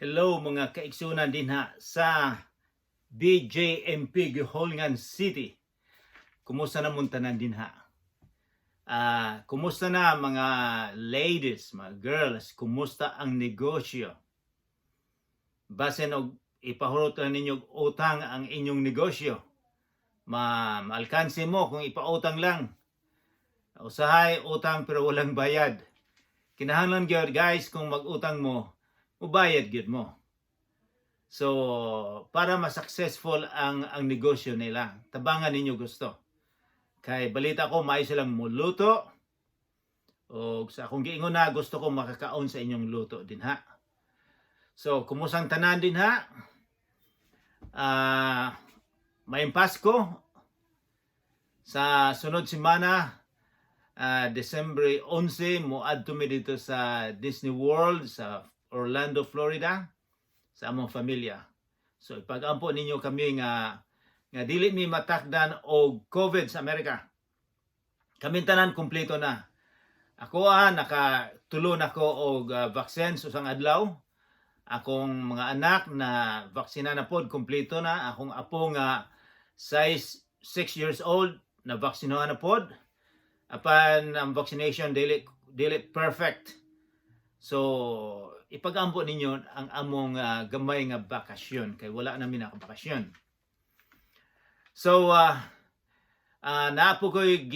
Hello mga kaigsunan dinha sa BJMP Giholngan City. Kumusta na mun tanan dinha? Kumusta na mga ladies, mga girls? Kumusta ang negosyo? Basen og ipahurot na ninyo utang ang inyong negosyo. Maalkanse mo kung ipautang lang. Usahay utang pero walang bayad. Kinahanglan gyud guys kung mag-utang mo, ubayad gyud mo. So, para ma-successful ang negosyo nila, tabangan ninyo gusto. Kay balita ko, maayo silang muluto. O sa akong giingon na, gusto ko makakaon sa inyong luto din ha. So, kumusang tanan din ha. May Pasko. Sa sunod semana, December 11, muadto mi dito sa Disney World sa Orlando, Florida sa among familia. So ipag-ampo ninyo kami nga dili mi matakdan og COVID sa Amerika. Kami tanan kumpleto na. Ako nakatulo na ko og vaccine sa usang adlaw. Akong mga anak na vaksina na pod kumpleto na. Akong apo nga size 6 years old na vaksinohan na pod. Apan ang vaccination dili perfect. So ipag-ampo ninyo ang among gamay nga bakasyon kay wala namin bakasyon. So naapo ko'y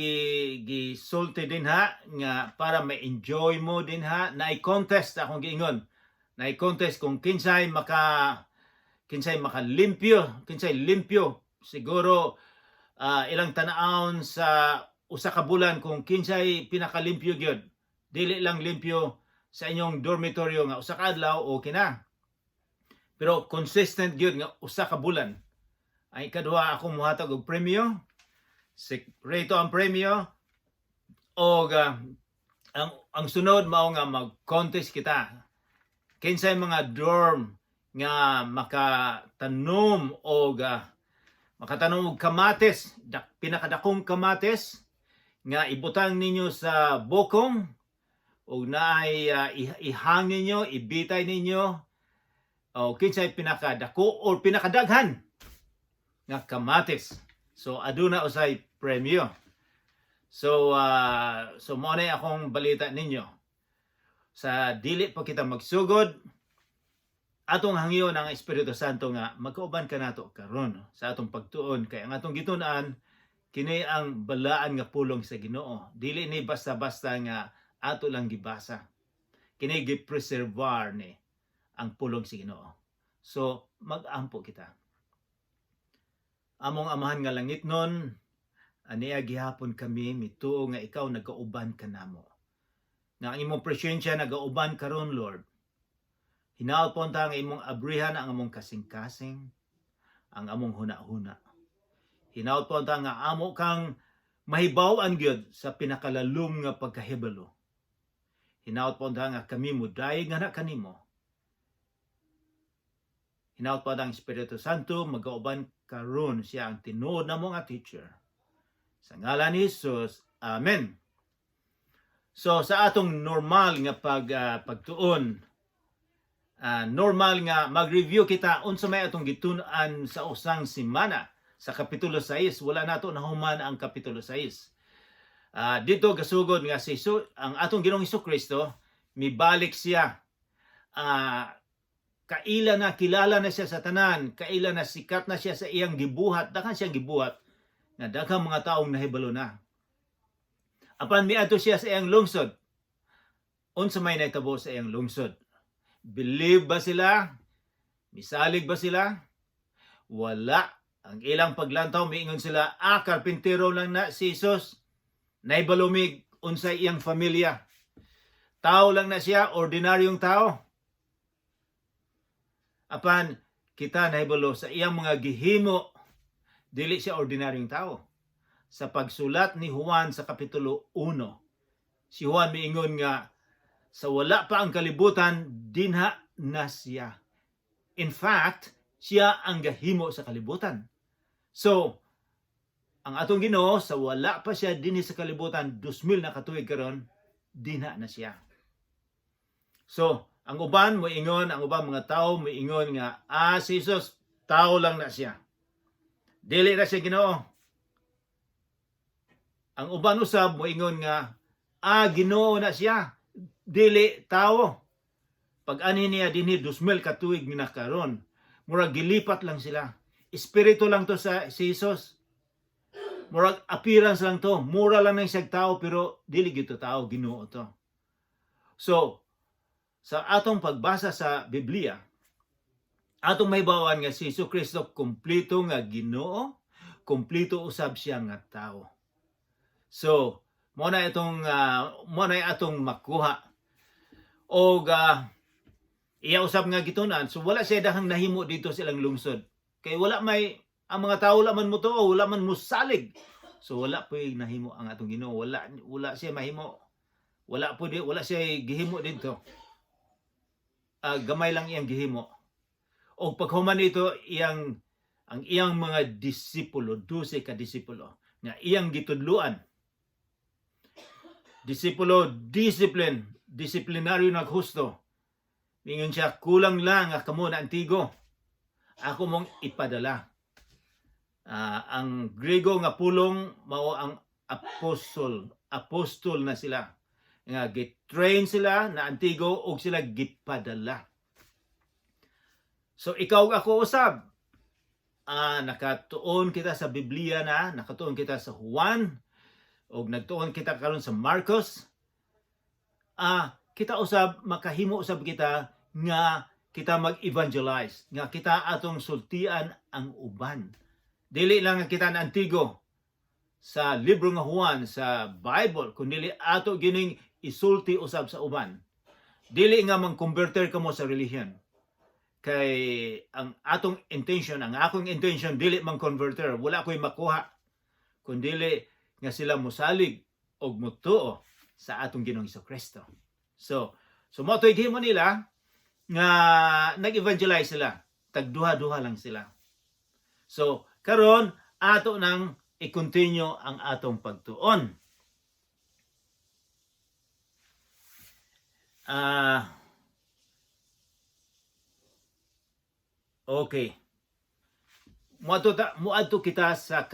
gisulti din ha nga para ma-enjoy mo din ha. Na-contest akong giingon. Na-contest kung kinsay makalimpyo, kinsay limpyo. Siguro ilang tanaon sa usa ka bulan kung kinsay pinakalimpyo gyud. Dili lang limpyo sa inyong dormitoryo nga usa ka adlaw okay na. Pero consistent gyud nga usa ka bulan. Ay kaduha akong muhatag og premyo. Sekreto ang premyo. Og ang sunod mao nga mag-contest kita. Kinsay mga dorm nga makatanom og kamates, pinakadakong kamates nga ibutang ninyo sa bokong o naay ihang ninyo, ibitay ninyo o kinsay pinakadako o pinakadaghan nga kamates. So aduna usay premyo. So mo na akong balita ninyo. Sa dili pa kita magsugod, atong hangyo ng Espiritu Santo nga magkauban ka nato karon sa atong pagtuon kay ang atong gitun-an kini ang balaan nga pulong sa Ginoo. Dili ni basta-basta nga ato lang gibasa. Kini gi-preservar ni ang pulong sa Ginoo. So mag-ampo kita. Among amahan nga langit nun, aniya gihapon kami mituo nga ikaw nagauban kanamo. Nga ang imong presensya nagauban karon Lord. Hinaot po ang imong abrihan ang among kasing-kasing, ang among huna-huna. Hinaot po nga amo kang mahibaw-an gyud sa pinakalalum nga pagkahibalo. Hinaot po nga kami muday nga na kanimo. Hinaot po ang Espiritu Santo magauban karon siya ang tinuod na mga teacher. Sa ngalan ni Jesus, Amen. So sa atong normal nga pagtuon, normal nga mag-review kita unsa may atong gitun-an sa usang semana. Sa kapitulo 6, wala nato nahuman ang kapitulo 6. Dito gasugod nga si ang atong Ginoong Hesukristo, mibalik siya. Kaila na kilala na siya sa tanan, kaila na sikat na siya sa iyang gibuhat, daghang siyang gibuhat nga daghang mga taong nahibalo na. Apan miadto siya sa iyang lungsod. Unsa may nahitabo sa iyang lungsod? Believe ba sila? Misalig ba sila? Wala. Ang ilang paglantaw, miingon sila, karpintero lang na si Jesus. Naibalumig, unsay iyang familia. Tao lang na siya, ordinaryong tao. Apan, kita naibalo sa iyang mga gihimo, dili siya ordinaryong tao. Sa pagsulat ni Juan sa Kapitulo 1, si Juan miingon nga, sa wala pa ang kalibutan, dinha na siya. In fact, siya ang gahimo sa kalibutan. So, ang atong Ginoo sa wala pa siya dinhi sa kalibutan, 2000 na katuig karon, dinha na siya. So, Ang uban moingon, ang ubang mga tao moingon nga si Jesus tao lang na siya. Dili na siya Ginoo. Ang uban usab moingon nga Ginoo na siya. Dili tao. Pag ani niya dinhi 2000 ka tuig na karon, murag gilipat lang sila. Espiritu lang to sa si Jesus. Murag appearance lang to. Mura lang ng siyang tao pero dili gyud to tao, Ginoo to. So, sa atong pagbasa sa Biblia, atong mahibawan nga si Jesucristo kumpleto nga Ginoo, kumpleto usab siya nga tao. So, mo na atong makuha. Og iya usab nga gitunan, so wala siya dahang nahimo dito sa ilang lungsod. Kay wala may ang mga tao wala man mo to, wala man musalig. So wala po'y nahimo ang atong Ginoo, wala siya mahimo. Wala siya gihimo dito. Gamay lang iyang gihimo. O paghuman ito ang iyang mga disipulo, 12 ka disipulo nga iyang gitudluan. Disipulo disiplinaryo naghusto. Ningon siya, kulang lang kamo na antigo. Ako mong ipadala. Ang Grego nga pulong mao ang apostol na sila. Nga gitrain sila na antigo og sila gipadala. So ikaw ako usab. Nakatuon kita sa Biblia na, nakatuon kita sa Juan, og nagtuon kita karon sa Marcos. Kita usab makahimo usab kita nga kita mag-evangelize, nga kita atong sultian ang uban. Dili lang nga kita na antigo sa libro nga Juan sa Bible, kundi ato gining isulti usab sa uban. Dili nga mang-converter kamo sa relihiyon. Kay ang atong intention, ang akong intention dili mang-converter, wala ko'y makuha. Kundi nga sila musalig og mutuo sa atong Ginoong Jesucristo. So mo to'y gihimo nila nga nag-evangelize sila. Tagduha-duha lang sila. So karon ato nang i-continue ang atong pagtuon. Okay. Muadto kita sa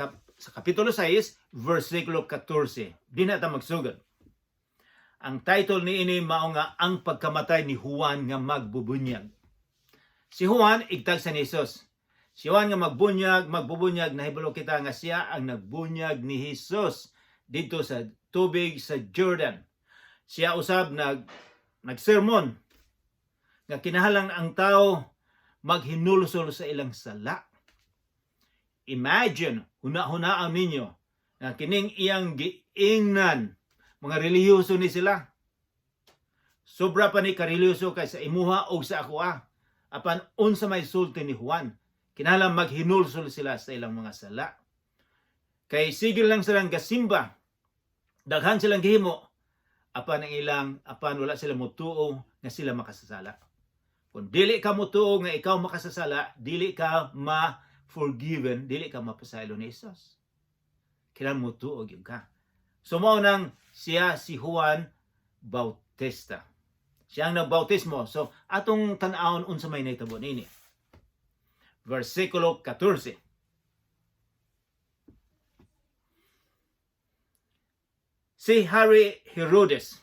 kapitulo 6, versikulo 14. Di na ta magsugod. Ang title niini mao nga ang pagkamatay ni Juan nga magbubunyag. Si Juan igtag sa ni Jesus. Si Juan nga magbubunyag, nahibalo kita nga siya ang nagbunyag ni Jesus dito sa tubig sa Jordan. Siya usab nagsermon nga kinahanglan ang tao maghinulsol sa ilang sala. Imagine, huna-hunaan ninyo na kining iyang giingnan, mga relihiyoso ni sila. Sobra pa ni kareliyoso kay sa imuha o sa ako Apan unsa may sulti ni Juan, kinahanglan maghinulsol sila sa ilang mga sala. Kay sigil lang silang gasimba, daghan silang gihimo, apan wala sila mutuo nga sila makasasala. Kung dili ka mutuo nga ikaw makasasala, dili ka ma-forgiven, dili ka mapasaylo ni Jesus. Kinahanglan mutuo gyud ka. So mao nang siya si Juan Bautista. Siya ang nagbautismo. So atong tan-awon unsa may nahitabo nini. Versikulo 14. Si Hari Herodes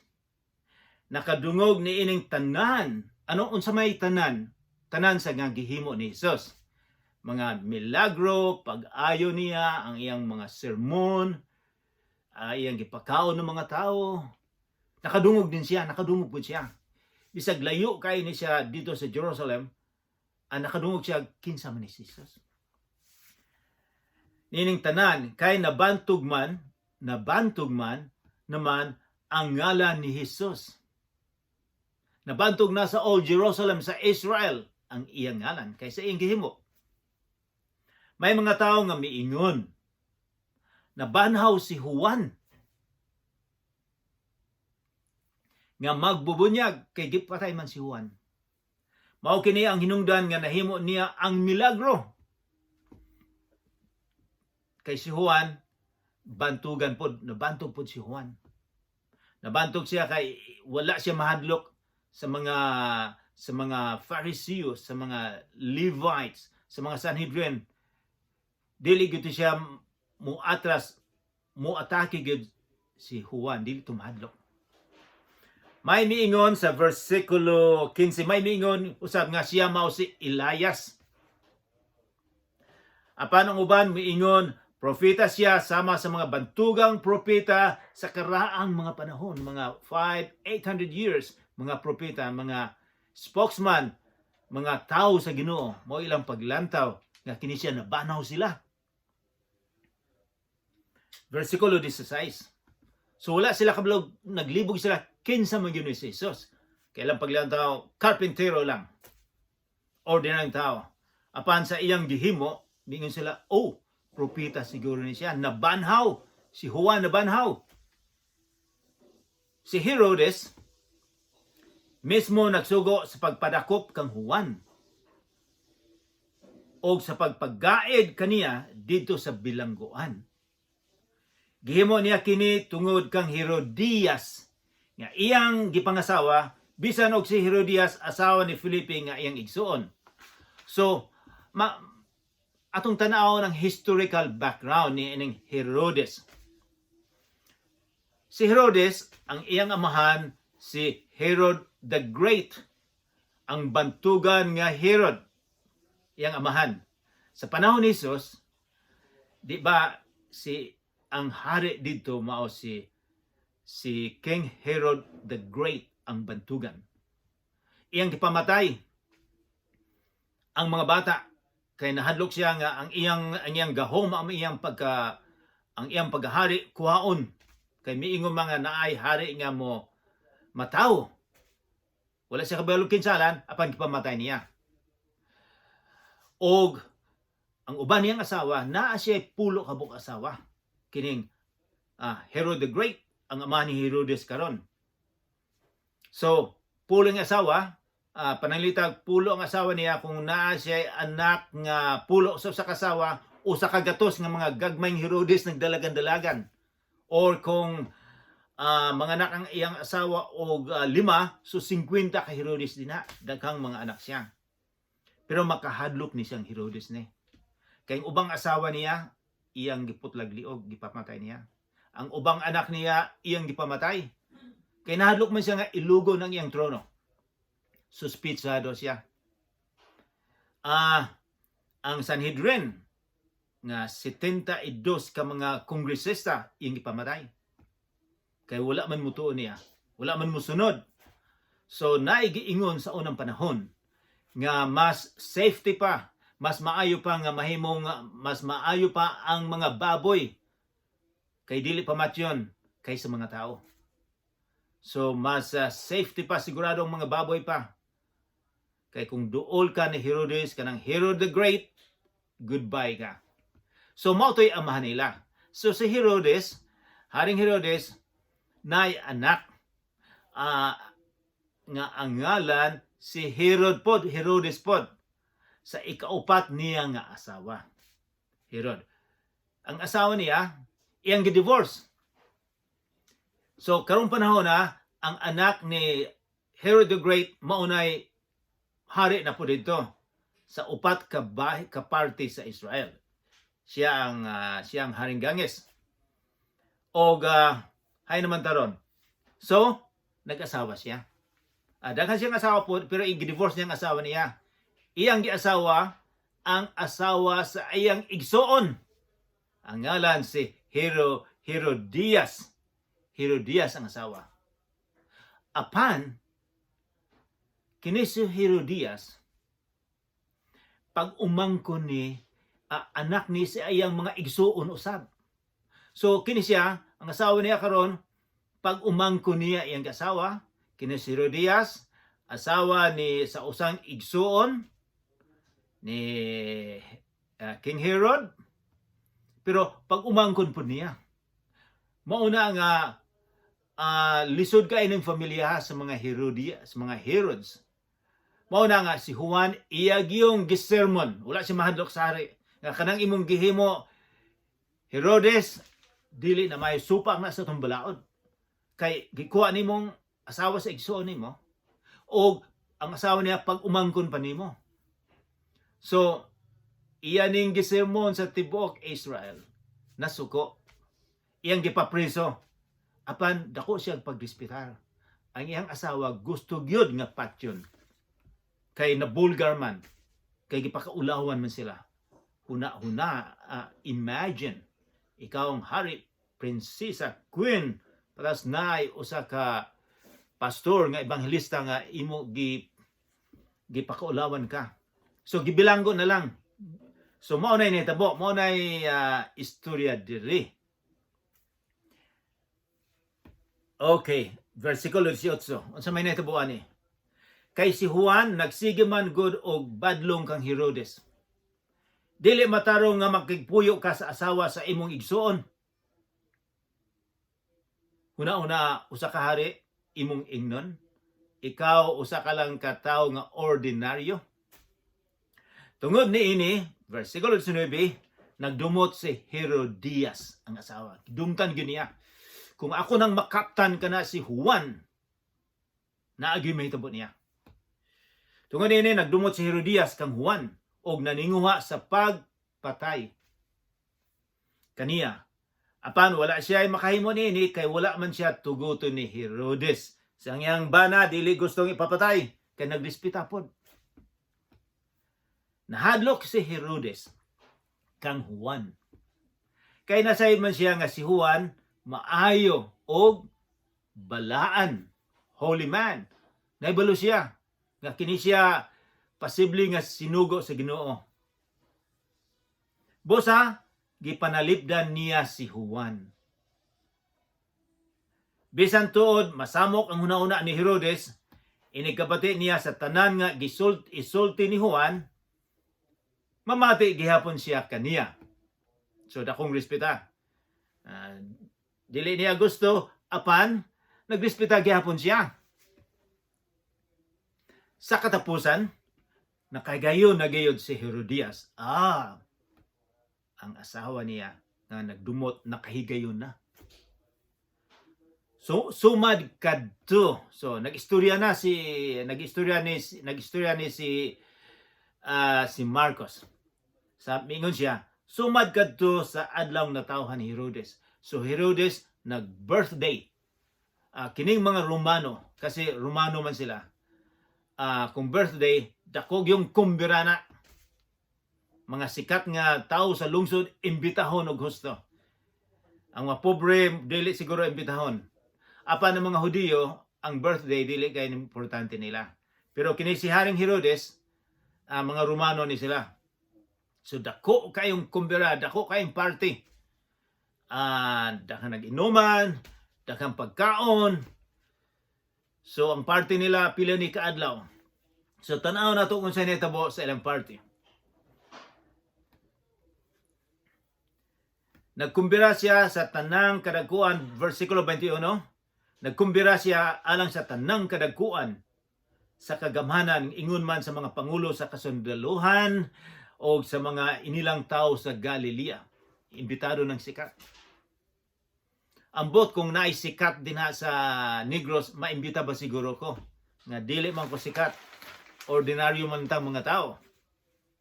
nakadungog ni ining tanan. Ano unsa may tanan? Tanan sa nga gihimo ni Jesus. Mga milagro, pag-ayo niya, ang iyang mga sermon, iyang gipakaon ng mga tao. Nakadungog din siya, nakadungog po siya. Bisag layo kay ni siya dito sa Jerusalem, nakadungog siya kinsa man ni Jesus. Nining tanan kay nabantog man naman ang ngalan ni Jesus. Nabantog na sa Old Jerusalem sa Israel ang iyang ngalan kaysa iyang gihimo. May mga tao nga miingon nabanhaw si Juan nga magbubunyag kay gipatay man si Juan. Mao kini ang hinungdan nga nahimo niya ang milagro. Kay si Juan nabantog pod si Juan. Nabantog siya kay wala siya mahadlok sa mga sa mga Pharisees, sa mga Levites, sa mga Sanhedrin, dili gyud siya muatake gyud si Juan, dili tumadlok. May miingon sa versikulo 15, may miingon usab nga siya mao si Elias. Apan ang uban miingon propeta siya sama sa mga bantugang propeta sa karaang mga panahon, mga 800 years, mga propeta, mga spokesman, mga tao sa Ginoo, mao ilang paglantaw nga kini siya nabanaw sila. Versikulo 16. So wala sila kablog, naglibog sila kinsa man gyud si Jesus. Kailang paglantaw, karpentero lang. Ordinaryong tao. Apan sa iyang gihimo, mingon sila, oh, propeta siguro ni siya. Nabanhaw. Si Juan nabanhaw. Si Herodes, mismo nagsugo sa pagpadakop kang Juan. O sa pagpaggaid kaniya dito sa bilangguan. Gihimo niya kini tungod kang Herodias nga iyang gipangasawa, bisan og si Herodias asawa ni Felipe nga iyang igsuon. So atong tan-aw ng historical background ni ining Herodes. Si Herodes, ang iyang amahan si Herod the Great, ang bantugan nga Herod, iyang amahan. Sa panahon ni Jesus, di ba ang hari dito mao si King Herod the Great, ang bantugan. Iyang gipamatay ang mga bata kay nahadlok siya nga ang iyang gahom ang iyang paghahari kuhaon kay miingon mga naay hari nga mo mataw. Wala siya kabalog kinsalan apan gipamatay niya. Og ang uban niyang asawa naa siya pulo ka buok asawa. Kining Herod the Great, ang ama ni Herodes karon. So, pulo ang asawa, pananglitag pulo ang asawa niya kung naa siya anak nga pulo sa kasawa o sa kagatos nga mga gagmayng Herodes nagdalagan-dalagan. Or kung mga anak ang iyang asawa o 5, so 50 ka Herodes din na, daghang mga anak siya. Pero makahadlok ni siyang Herodes ni. Kay ubang asawa niya, iyang giputlag liog, gipamatay niya. Ang ubang anak niya, iyang gipamatay. Kay nahadlok man siya nga ilugo ng iyang trono. Suspitsado siya. Ang Sanhedrin, nga 72 ka mga kongresista, iyang gipamatay. Kay wala man mutuon niya. Wala man musunod. So, naigiingon sa unang panahon, nga mas safety pa, mas maayo pa nga mahimong mas maayo pa ang mga baboy kay dili pa matyon kaysa mga tao. So mas safety pa sigurado ang mga baboy pa. Kay kung duol ka ni Herodes kanang Herod the Great, goodbye ka. So mao toy amahan nila. So si Herodes, Haring Herodes, nay anak nga ang ngalan si Herodes pod. Sa ikaupat niya nga asawa, Herod. Ang asawa niya, iyang gi-divorce. So, karong panahon ang anak ni Herod the Great maunay hari na po dito sa upat ka party sa Israel. Siyang haring gangis. O hay naman taron. So, nag-asawa siya. Daghan siyang asawa po, pero i-divorce niyang asawa niya. Iyang giasawa ang asawa sa iyang igsoon. Ang ngalan si Herodias. Herodias ang asawa. Apan, kini si Herodias, pag umangkon ni anak ni sa iyang mga igsoon usab. So, kini siya, ang asawa niya karon, pag umangkon niya iyang asawa, kini si Herodias, asawa ni sa usang igsoon, ni King Herod, pero pag umangkon po niya, mauna nga lisod ka ining familia sa mga Herodias, mga Herods. Mauna nga si Juan iyag yung gisermon, wala si mahadlok sa hari. Nga kanang imong gihimo Herodes, dili na may supak na sa tumbalaod. Kay gikuha nimong asawa sa igsoon nimo, o ang asawa niya pag umangkon pa nimo. So iyaning gisermon sa tibuok Israel nasuko. Iyang gipapriso apan dako siya pagdispitar. Ang iyang asawa gusto gyud nga patyon. Kay nabulgar man, kay gipakaulawan man sila. Huna-huna, imagine, ikaw ang hari, prinsesa, queen, patas naay usa ka pastor nga ebanghelista nga imo gipakaulawan ka. So gibilanggo na lang. So mao nay nitabo, mao nay istorya diri. Okay, versikulo 18. Unsa may nitabo ani? Kay si Juan nagsige man gud og badlong kang Herodes. Dili matarong nga makigpuyo ka sa asawa sa imong igsuon. Una-una, usa ka hari, imong ingnon. Ikaw, usa ka lang ka tawo nga ordinaryo. Tungod ni ini, versikulo 19, nagdumot si Herodias, ang asawa. Dungkan gyud niya. Kung ako nang makaptan ka na si Juan, naagi may tabo niya. Tungod ni ini, nagdumot si Herodias kang Juan, og naninguha sa pagpatay kaniya. Apan wala siya ay makahimo niini kay wala man siya tuguton ni Herodes. Sang iyang bana dili gustong ipapatay kay nagdispita pod. Nahadlok si Herodes kang Juan. Kay nasayod man siya nga si Juan maayo og balaan, holy man. Naibalo siya nga kini siya posible nga sinugo sa Ginoo. Busa, gipanalipdan niya si Juan. Bisan tuod, masamok ang una-una ni Herodes, inikabati niya sa tanan nga isulti ni Juan, mamati gihapon siya kaniya. So, dakong respeta. Dili niya gusto, apan, nagrespeta gihapon siya. Sa katapusan, nakagayon na gayod si Herodias. Ang asawa niya na nagdumot, nakahigayon na. So, sumad kadto. So, nagistorya ni si Marcos. Mingon siya, sumad kadto sa adlaw na tawhan ni Herodes. So, Herodes nag-birthday. Kining mga Romano, kasi Romano man sila. Kung birthday, dakog yung kumbirana. Mga sikat nga tao sa lungsod, imbitahon og husto. Ang mga pobre, dili siguro imbitahon. Apan ng mga Hudiyo, ang birthday, dili kay importante nila. Pero kini si Haring Herodes, mga Romano ni sila. So dako kayong kumbira, dako kayong party. Dakang nag-inuman, dakang pagkaon. So ang party nila, pila ni kaadlaw. So, tanaw na ito kung saan itabo sa ilang party. Nagkumbira siya sa tanang kadagkuan, versikulo 21, nagkumbira siya alang sa tanang kadagkuan sa kagamhanan, ingon man sa mga pangulo sa kasundaluhan o sa mga inilang tao sa Galilea. Imbitado ng sikat. Ambot kung naisikat din sa Negros, maimbita ba siguro ko? Nga dili man ko sikat. Ordinaryo man tang mga tao.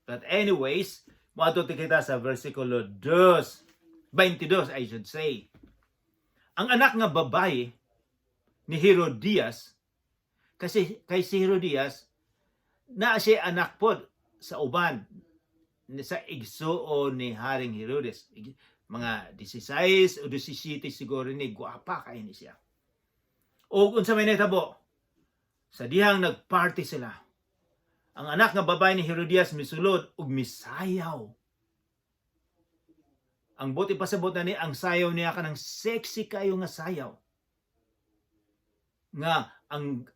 But anyways, matuto kita sa versikulo 22, I should say. Ang anak nga babae ni Herodias, kasi kay si Herodias, na siya anak pod sa uban, sa igsuon ni Haring Herodes. Mga 16 o 17 siguro ni, guwapa kayo ni siya. O kung sa may netabo, sa dihang nagparty sila, ang anak nga babae ni Herodias misulod ug misayaw. Ang buti pasabot na ni, ang sayaw niya kanang sexy kayo nga sayaw. Nga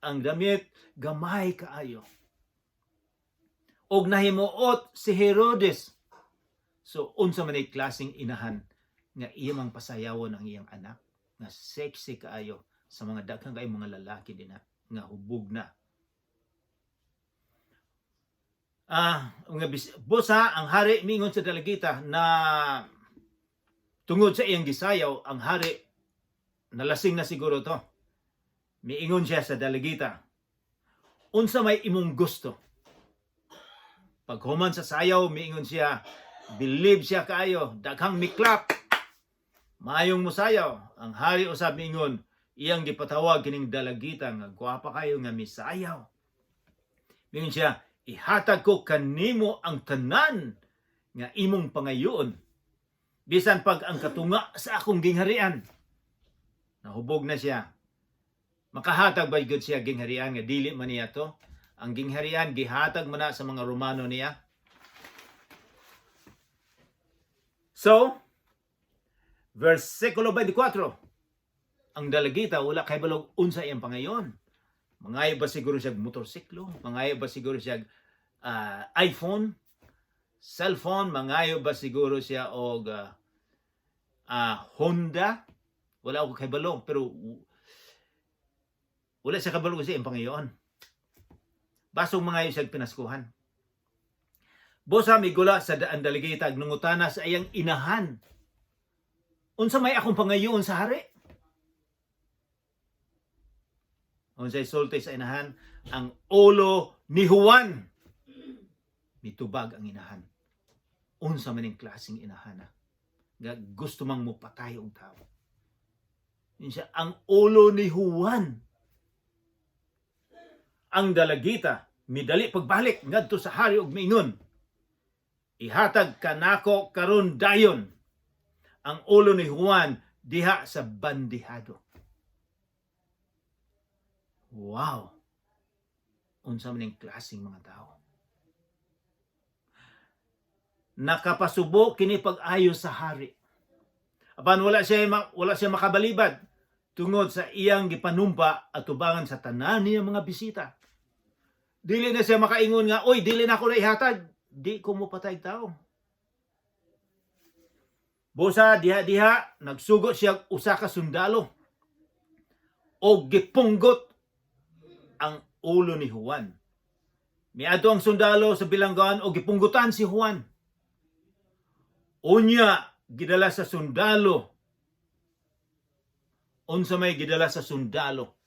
ang damit gamay kaayo. Og nahimuot si Herodes. So unsa man ay klaseng inahan nga iya mang pasayawon ang iyang anak nga sexy kaayo sa mga daghang kay mga lalaki din nga hubog na. Busa ang hari mingon sa dalagita na tungod sa iyang gisayaw, ang hari nalasing na siguro to. Miingon siya sa dalagita, unsa may imong gusto. Pag human sa sayaw, miingon siya, believe siya kaayo, daghang miklap, maayong musayaw. Ang hari usab miingon, iyang gipatawag kining dalagita nga gwapa kayo nga misayaw. Miingon siya, ihatag ko kanimo ang tanan nga imong pangayoon. Bisan pag ang katunga sa akong gingharian. Nahubog na siya. Makahatag ba gyud siya gingharian nga dili man niya to? Ang gingharian gihatag man na sa mga Romano niya. So, versikulo 24. Ang dalagita wala kay balog unsa iyang pangayon. Mangayo ba siguro siya motorsiklo? Mangayo ba siguro siya iPhone? Cellphone? Mangayo ba siguro siya og Honda? Wala ako kay balog pero wala siya kabalog sa iyang pangayon. Basong mangayo siya pinaskuhan. Bosa migula sa daan dalagita nungutana sa iyang inahan. Unsa may akong pangayoon sa hari? Unsay sulti sa inahan? Ang ulo ni Juan. Mitubag ang inahan. Unsa man ning klaseng inahan nga gusto mang mopatay og tao. Siya ang ulo ni Juan. Ang dalagita midali pagbalik ngadto sa hari og miingon, ihatag kanako karon dayon ang ulo ni Juan diha sa bandihado. Wow! Unsa man ning klaseng mga tao. Nakapasubo kini pag-ayo sa hari. Apan wala siya makabalibad tungod sa iyang gipanumpa at tubangan sa tanan niya mga bisita. Dili na siya makaingon nga, oy, dili na ako na ihatag. Di ko mo patay tao. Bosa, diha-diha, nagsugot siya usa ka sundalo. O gipunggot ang ulo ni Juan. Miadto ang sundalo sa bilangguan o gipunggutan si Juan. Unya, gidala sa sundalo. Unsa may gidala sa sundalo?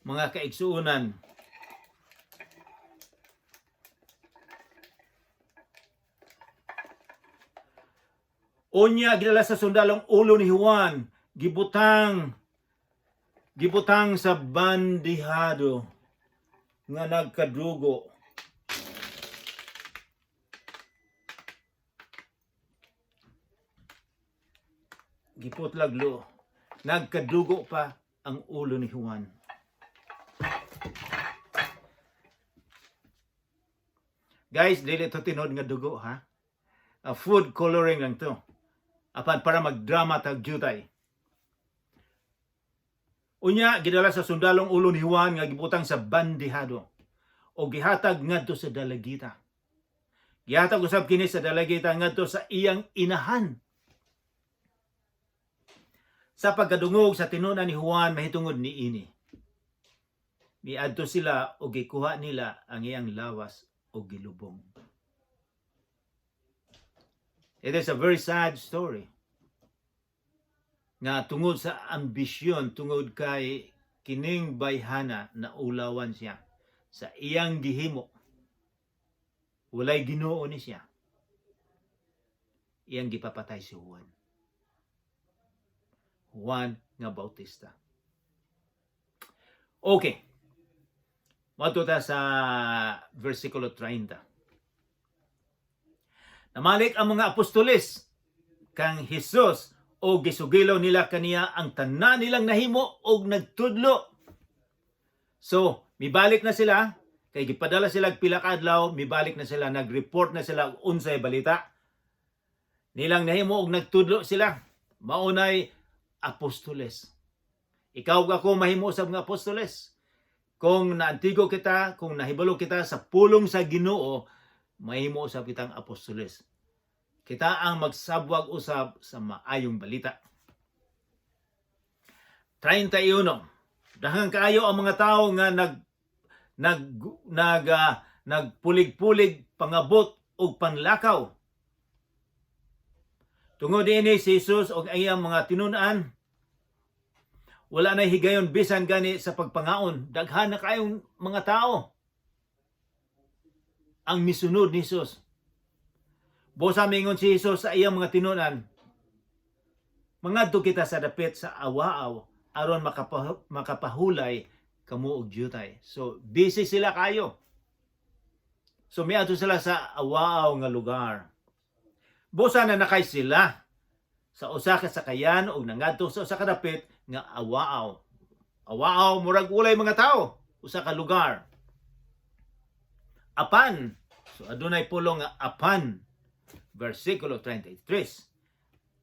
Mga kaigsuunan, unya gidala sa sundalong ulo ni Juan, gibutang sa bandihado nga nagkadugo. Giputlaglo, nagkadugo pa ang ulo ni Juan. Guys, dili to tinod nga dugo ha. Food coloring lang to. Apan para magdrama tag jutay. Unya gidala sa sundalong ulo ni Juan nga gibutang sa bandihado o gihatag ngadto sa dalagita. Gihatag usab kini sa dalagita ngadto sa iyang inahan. Sa pagkadungog sa tinunan ni Juan mahitungod niini. Miadto sila o gikuha nila ang iyang lawas o gilubong. It is a very sad story. Nga tungod sa ambisyon, tungod kay kining bayhana na ulawan siya sa iyang gihimo. Walay Ginoo ni siya. Iyang gipapatay si Juan. Juan nga Bautista. Okay. Matuta sa versikulo 30. Namalik ang mga apostoles kang Hesus o gisugilaw nila kaniya ang tanan nilang nahimo og nagtudlo. So, mibalik na sila, kay gipadala sila pila ka adlaw, mibalik na sila, nag-report na sila og unsay balita. Nilang nahimo og nagtudlo sila. Maunay apostoles. Ikaw ako mahimo usab nga apostoles. Kung naantigo kita, kung nahibalo kita sa pulong sa Ginoo, mahimo usab kitang apostoles. Kita ang magsabwag usab sa maayong balita. 31. Daghang kaayo ang mga tawo nga nagpulig-pulig pangabot og panlakaw. Tungod ini si Jesus og iyang mga tinun-an Wala na higayon bisan gani sa pagpangaon. Daghan na kayong mga tao ang misunod ni Jesus. Busa mingon si Jesus sa iyang mga tinunan, mangadto kita sa dapit sa awaaw aron makapahulay kamo og jutay. So busy sila kayo. So miadto sila sa awaaw nga lugar. Busa na nakay sila sa usa ka sakayan og nangadto sa usa ka dapit nga awaaw. Awaaw murag ulay mga tao, usa ka lugar. Apan, so adunay pulong nga apan, versikulo 33.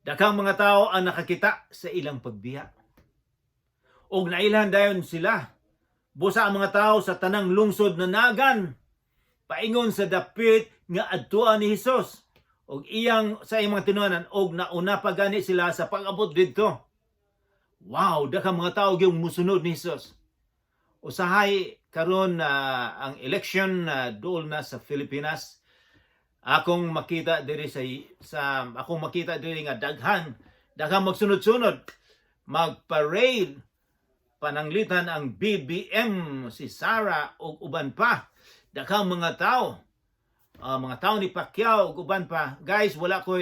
Daghang mga tao ang nakakita sa ilang pagbiya. Og nailhan dayon sila. Busa ang mga tao sa tanang lungsod na nagan, paingon sa dapit nga adtuan ni Hesus. Og iyang sa iyang mga tinunan og nauna pa gani sila sa pag-abot didto. Wow, daghang mga tao gyud musunod ni Hesus. Usahay karon ang election dool na sa Pilipinas. Akong makita diri sa akong makita diri nga daghang magsunod-sunod, magparade, pananglitan ang BBM, si Sara ug uban pa. Daghang mga tao ni Pacquiao ug uban pa. Guys, wala ko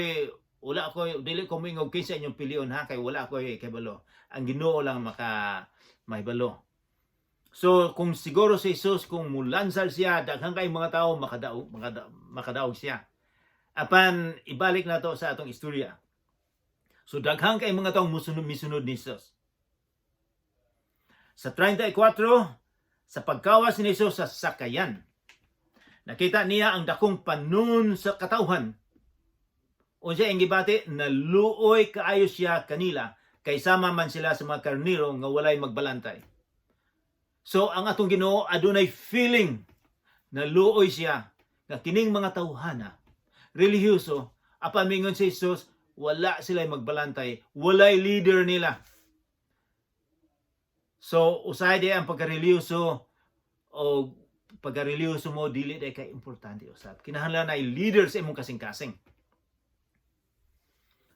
dili ko mingog kinsa inyong pilion ha, kay wala ko kabalo. Ang Ginoo lang mahibalo. So kung siguro si Jesus kung mulansar siya, daghang kay mga tao makadaog siya. Apan ibalik na to sa atong istorya. So daghang kay mga tao misunod ni Jesus. Sa 34, sa pagkawas ni Jesus sa sakayan, nakita niya ang dakong panon sa katawhan. Unsa ang gibati, naluoy kaayo siya kanila, kay sama man sila sa mga karniro nga walay magbalantay. So ang atong Ginoo adunay feeling na luoy siya nga kining mga tawhana relihiyoso, apan mingon si Jesus wala sila magbalantay, walay leader nila. So usay di ang pagkarelihiyoso o pagkarelihiyoso mo dili day kay importante usab. Kinahanglan na leader sa imong kasing-kasing.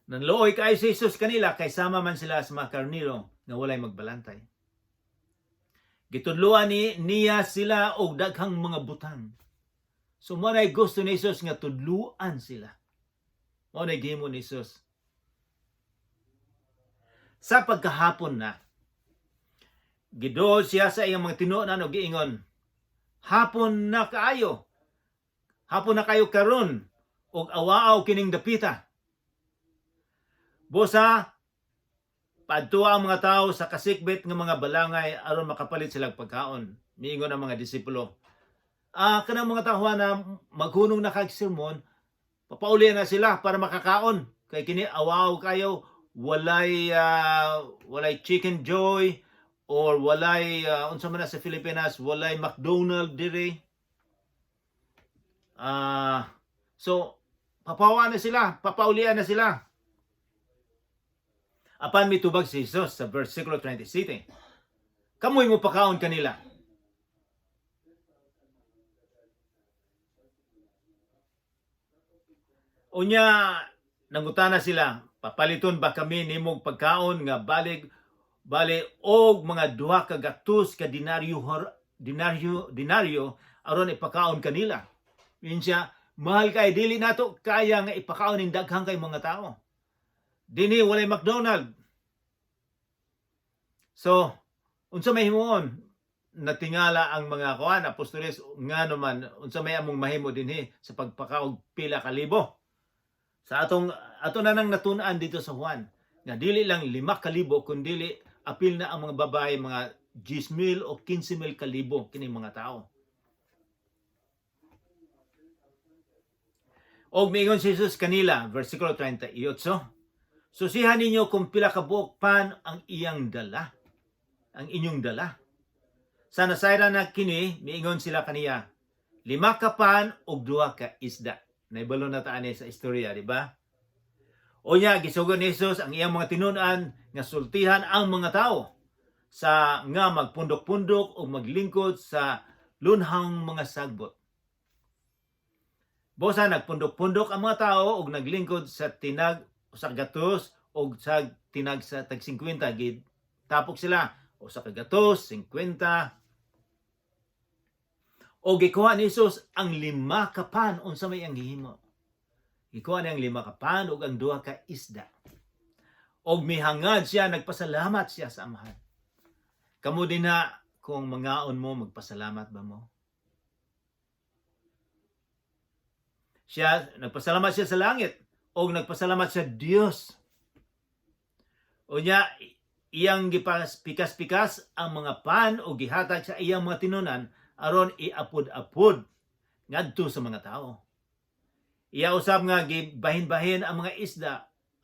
Nanluoy kay si Jesus kanila kay sama man sila sa mga karniro nga walay magbalantay. Gitudluan niya sila og daghang mga butang. So mo nay gusto ni Jesus nga tudluan sila. Mo nay gihimo ni Jesus. Sa pagkahapon na, giduol siya sa iyang mga tinunan og giingon, hapon na kayo karon og awaaw kining dapita. Busa padtua ang mga tao sa kasikbit ng mga balangay aron makapalit sila pagkaon. Miingon ang mga disipulo. Kanang mga tao na maghunong na kag sermon, papauli na sila para makakaon. Kay kini awaw kayo, walay chicken joy or walay unsa man na sa Pilipinas, walay McDonald diri. So papawa na sila, papaulian na sila. Apan mitubag si Jesus sa versikulo 27. Kamoy mo pakaon kanila. Unya nangutana sila, papaliton ba kami nimog pagkaon nga bali og mga 2 ka gatos ka dinaryo aron ipakaon kanila. Minsa mahal kay dili nato kaya nga ipakaon ning daghang kay mga tao. Dini walay McDonald. So, unsa may himuon? Natingala ang mga apostoles nga naman unsa may among mahimo dinhi sa pagpakaog pila ka libo. Sa ato na nang natun-an dito sa Juan, nga dili lang 5,000 kundi apil na ang mga babae, mga 10,000 o 15,000 kalibo kini mga tao. Og miingon si Jesus kanila, versikulo 38, susihan ninyo kung pila ka buok pan ang inyong dala. Sa nasayra na kini, miingon sila kaniya, 5 ka pan og 2 ka isda. Naibalo na taan sa istorya, di ba? O niya, gisugon ni Jesus ang iyang mga tinunan nga sultihan ang mga tao sa nga magpundok-pundok o maglingkod sa lunhang mga sagbot. Bosa nagpundok-pundok ang mga tao og naglingkod sa tinag sa gatos og sa tinag sa tag 50 gid Tapok sila o sa kagatos, 50. O gikuha ni Jesus ang 5 ka pan unsa may ang gihimo. Gikuha niya ang 5 ka pan ug ang 2 ka isda. Og mihangad siya, nagpasalamat siya sa Amahan. Kamo din na kung mangaon mo, magpasalamat ba mo? Nagpasalamat siya sa langit o nagpasalamat sa Dios. O niya, iyang gipikas-pikas ang mga pan o gihatag sa iyang mga tinunan aron iapod-apod ngadto sa mga tao. Iya usab nga gibahin-bahin ang mga isda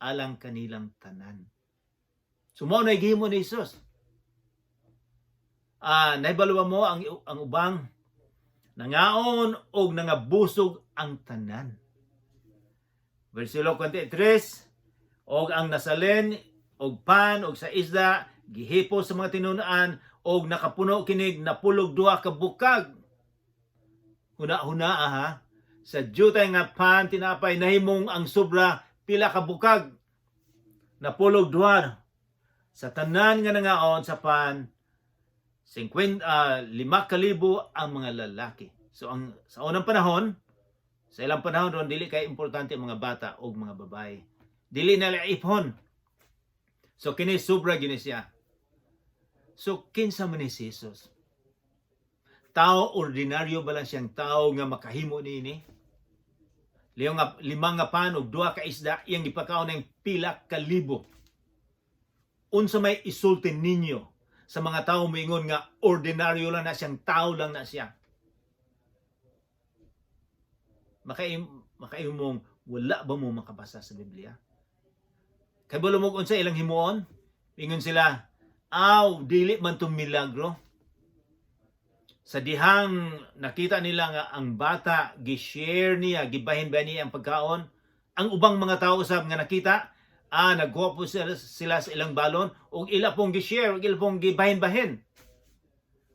alang kanilang tanan. Sumo na gihimo ni Jesus. Naibaluwa mo ang ubang nangaon og nangabusog ang tanan. Versikulo 43, og ang nasalen og pan og sa isda gihipo sa mga tinunan og nakapuno kinig napulog 2 ka bukag. Huna-huna ha. Sa jutay nga pan tinapay nahimong ang sobra pila ka bukag. Napulog 2. Sa tanan nga nangaon sa pan 5,000 ang mga lalaki. So sa unang panahon, sa ilang panahon ron dili kay importante ang mga bata o mga babae. Dili na ipon. So kini sobra gini siya. So kinsa man ni Jesus? Tao ordinaryo ba lang siyang tao nga makahimo niini? Liyo nga 5 nga pan ug 2 ka isda iyang gipakaon ng pila ka libo. Unsa may isulti ninyo sa mga tao moingon nga ordinaryo lang na siyang tao lang na siya? Makaimong wala ba mo makabasa sa Biblia? Kay bulumog unsa ilang himuon? Ingon sila, dili man tong milagro. Sa dihang nakita nila nga ang bata gi-share niya, gibahin-bahin niya ang pagkaon, ang ubang mga tao usab nga nakita, nagkuha po sila sa ilang balon ug ila pong gi-share, ug ila pong gibahin-bahin.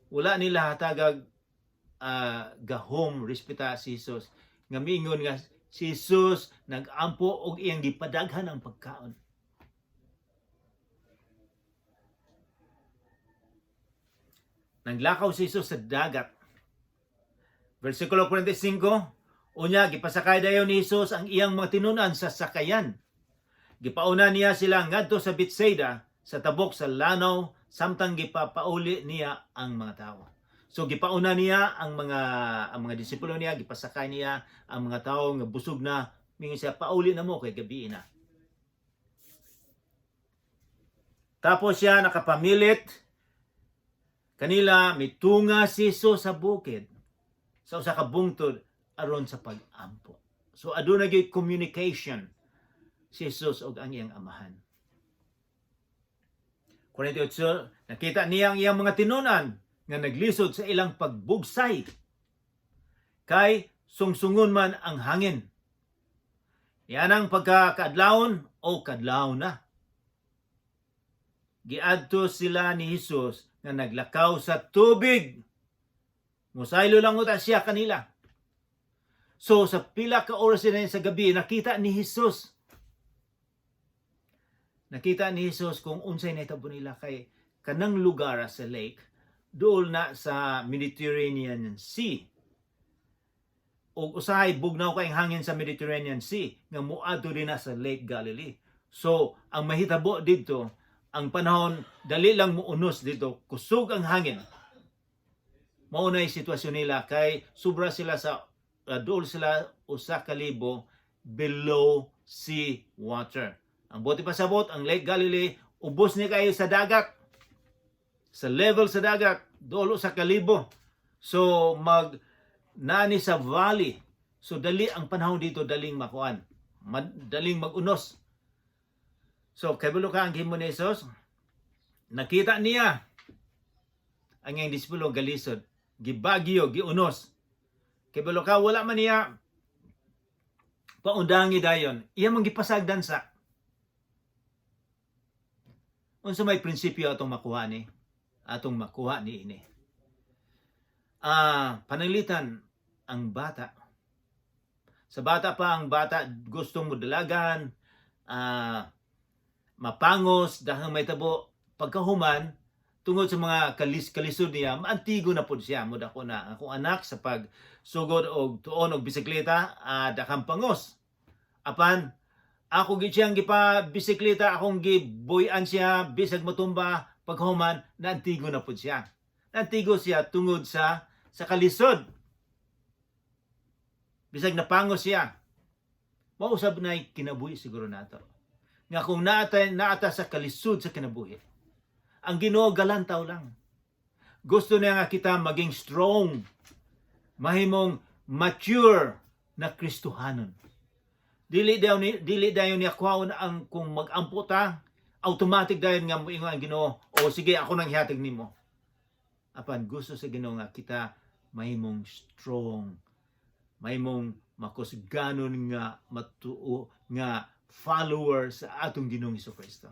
Wala nila hatagag gahom respeta si Jesus. Nga miingon nga si Jesus nag-ampo og iyang gipadaghan ang pagkaon. Naglakaw si Jesus sa dagat. Versikulo 45, unya gipasakay dayon ni Jesus ang iyang mga tinunan sa sakayan. Gipauna niya sila ngadto sa Bethsaida sa tabok sa lanaw samtang gipapauli niya ang mga tao. So gipauna niya ang mga disipulo niya, gipasakay niya ang mga tao nga busog na, mingon siya pauli na mo kay gabi na. Tapos siya nakapamilit kanila mitunga si Jesus sa bukid sa usa ka bungtod aron sa pag-ampo. So aduna gyud communication si Jesus og ang iyang amahan. 48, nakita niya ang iyang mga tinunan nga naglisod sa ilang pagbugsay kay sungsungon man ang hangin. Yan ang pagkakaadlawon o kadlawon na. Giadto sila ni Jesus nga naglakaw sa tubig. Musaylo lang uta siya kanila. So sa pila ka oras na sa gabi, nakita ni Jesus. Nakita ni Jesus kung unsay nahitabo nila kay kanang lugar sa lake, dool na sa Mediterranean Sea. O usahay bugnaw kay hangin sa Mediterranean Sea nga muadto din na sa Lake Galilee. So ang mahitabo dito, ang panahon dali lang muunos dito, kusog ang hangin. Mao na sitwasyon nila kay sobra sila sa dool sila usa ka libo below sea water. Ang buti pasabot ang Lake Galilee ubos ni kayo sa dagat. Sa level sa dagat dool usa ka libo. So nani sa valley. So dali ang panahon dito, daling makuan. Daling magunos. So, kabulo ka ang gihimo ni Jesus. Nakita niya ang iyang disipulo galisod, gibagyo, giunos. Kabulo ka, wala man niya paundangi dayon. Iya man gipasagdan sa. Unsa may prinsipyo atong makuha ni? Atong makuha ni ini. Pananglitan ang bata. Sa bata pa, ang bata gustong modalagan, mapangos, dahang may tabo, pagkahuman tungod sa mga kalisod niya, maantigo na pud siya. Mud ako na akong anak sa pagsugod og tuon og bisikleta, dakang pangos. Apan ako gid siyang gipa bisikleta, akong gibuyan siya bisag matumba, paghuman naantigo na pud siya. Naantigo siya tungod sa kalisod. Bisag napangos siya. Mausab na kinabuhi siguro nato. Nga kung naata sa kalisod sa kinabuhi, ang Ginoo galantaw lang. Gusto niya nga kita maging strong, mahimong mature na Kristohanon. Dili dayon niya kuhaon ang kung mag-ampo ta, automatic dayon nga moingon ang Ginoo, o sige ako nang hihatag nimo. Apan gusto sa Ginoo nga kita mahimong strong, mahimong makusganon nga matuo nga follower sa atong Ginoong Hesukristo.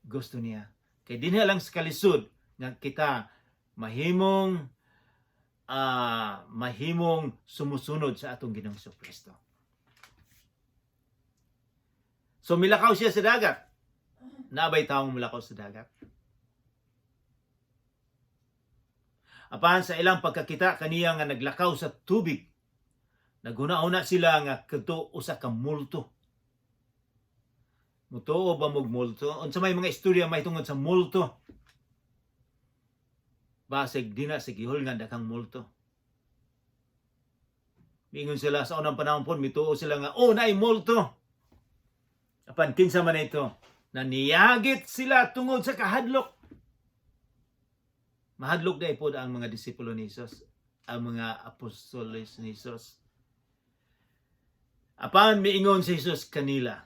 Gusto niya kay dinhi lang sa kalisod nga kita mahimong sumusunod sa atong Ginoong Hesukristo. So milakaw siya sa dagat. Naabay taong milakaw sa dagat. Apan sa ilang pagkakita kaniya nga naglakaw sa tubig, naghuna-huna sila nga kadto usa ka multo. Mutuo ba mog multo? Unsa may mga istorya may tungod sa multo? Basig dina sa gihol nga dakang multo. Mingon sila sa unang panahon pon, mituo sila nga naay multo. Apan kinsa man ito? Naniyagit sila tungod sa kahadlok. Mahadlok day po ang mga disipulo ni Jesus, ang mga apostoles ni Jesus. Apan miingon si Jesus kanila,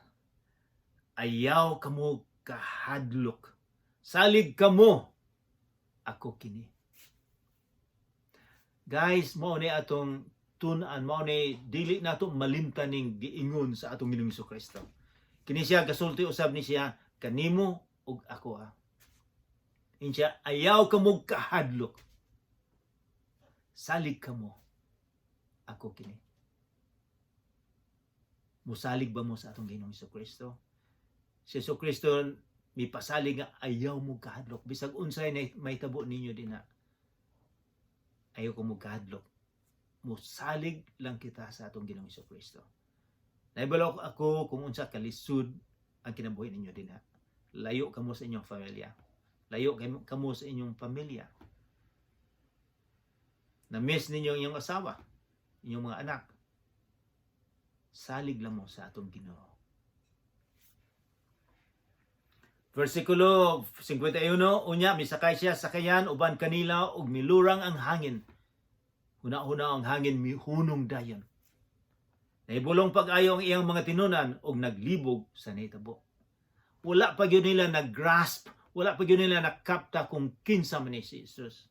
ayaw kamo kahadlok. Salig kamo ako kini. Guys, mao ni atong tun-an, mao ni dili nato malimtaning giingon sa atong Ginoong Hesukristo. Kini siya kasulti usab ni siya kanimo ug ako. Insya ayaw kamo kahadlok. Salig kamo ako kini. Musalig ba mo sa atong Ginoong Hesukristo? Si Hesukristo mipasalig nga ayaw mo kahadlok. Bisag unsay may tabo ninyo din na ayaw ko mo kahadlok. Musalig lang kita sa atong Ginoong Hesukristo. Naibalo ako kung unsa kalisod ang kinabuhi ninyo din ha. Layo kamo sa inyong pamilya. Layo kamo sa inyong pamilya. Na-miss ninyo inyong asawa, inyong mga anak. Salig lang mo sa atong Ginoo. Versikulo 51, unya misakay siya sa kayan uban kanila ug milurang ang hangin. Huna-huna ang hangin mihunong dayon. Naibulong pag-ayo ang iyang mga tinunan ug naglibog sa nahitabo. Wala pa gyud nila nag-grasp, wala pa gyud nila nakapta kung kinsa man ni Jesus.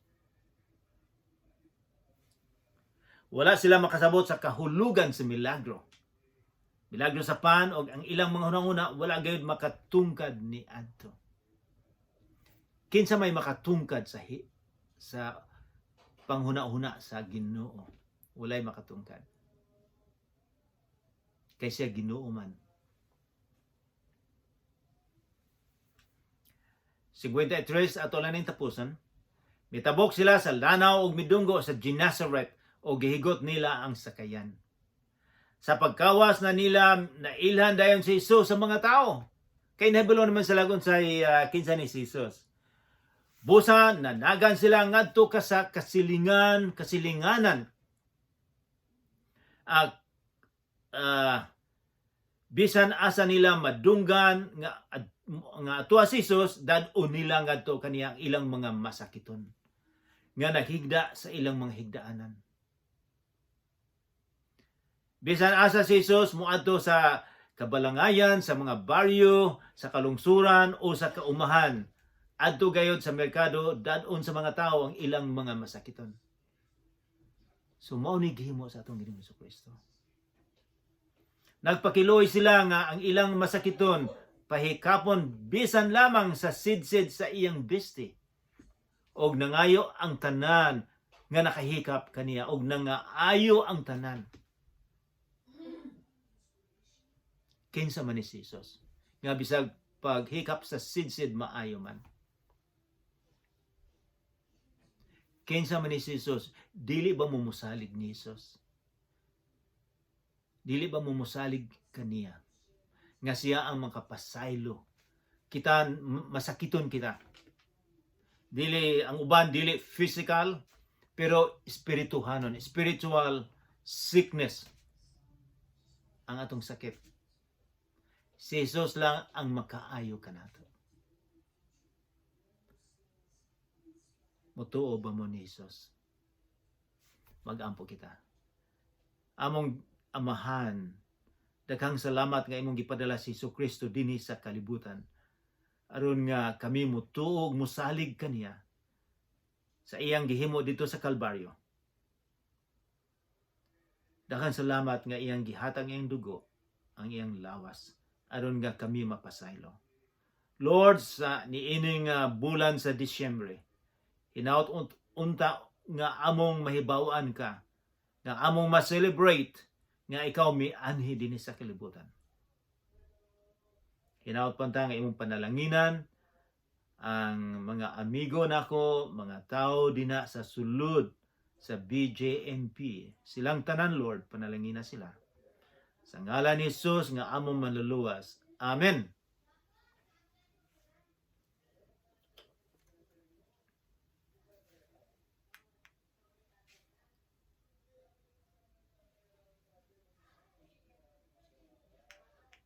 Wala sila makasabot sa kahulugan sa milagro. Milagro sa pan og ang ilang mga hunahuna wala gayud makatungkad ni adto. Kinsa may makatungkad sa panghuna-huna sa Ginoo? Walay makatungkad. Kay siya Ginoo man. 53 ato lang ning tapusan. Mitabok sila sa lanaw ug midunggo sa Gennesaret o gihigot nila ang sakayan. Sa pagkawas na nila, nailhan dayon si Jesus sa mga tao. Kay nahibalo naman sila kung sa kinsa ni Jesus. Busa, nanagan sila ngadto ka sa kasilinganan. Bisan asa nila madunggan nga atua si Jesus, dadon nila ngadto kaniyang ilang mga masakiton. Nga naghigda sa ilang mga higdaanan. Bisan asa si Jesus muadto sa kabalangayan, sa mga baryo, sa kalungsuran o sa kaumahan. Adto gayod sa merkado, dadon sa mga tao ang ilang mga masakiton. So mao ni gihimo sa atong Ginoong Hesukristo. Nagpakiloy sila nga ang ilang masakiton pahikapon bisan lamang sa sidsid sa iyang besti. Og nangayo ang tanan nga nakahikap kaniya og nangaayo ang tanan. Kinsa man ni Jesus nga bisag paghikap sa sidsid maayo man. Kinsa man ni Jesus, dili ba mumusalig ni Jesus? Dili ba mumusalig kaniya? Nga siya ang makapasaylo. Kita, masakiton kita. Dili, ang uban, dili physical, pero spirituhanon, spiritual sickness ang atong sakit. Si Jesus lang ang makaayo kanato. Mutuo ba mo ni Jesus? Mag-ampo kita. Among Amahan, daghang salamat nga imong gipadala si Jesucristo dinhi sa kalibutan. Aron nga kami mutuog musalig kaniya sa iyang gihimo dito sa Kalbaryo. Daghang salamat nga iyang gihatag iyang dugo, ang iyang lawas, aron nga kami mapasaylo. Lord, sa niining bulan sa Disyembre, hinaut unta nga among mahibaw-an ka, nga among ma-celebrate nga ikaw mianhi dinhi sa kalibutan. Hinaut panta nga imong panalanginan ang mga amigo nako, mga tao dina sa sulod sa BJNP. Silang tanan, Lord, panalangina sila. Sa ngalan ni Jesus nga among manluluwas. Amen.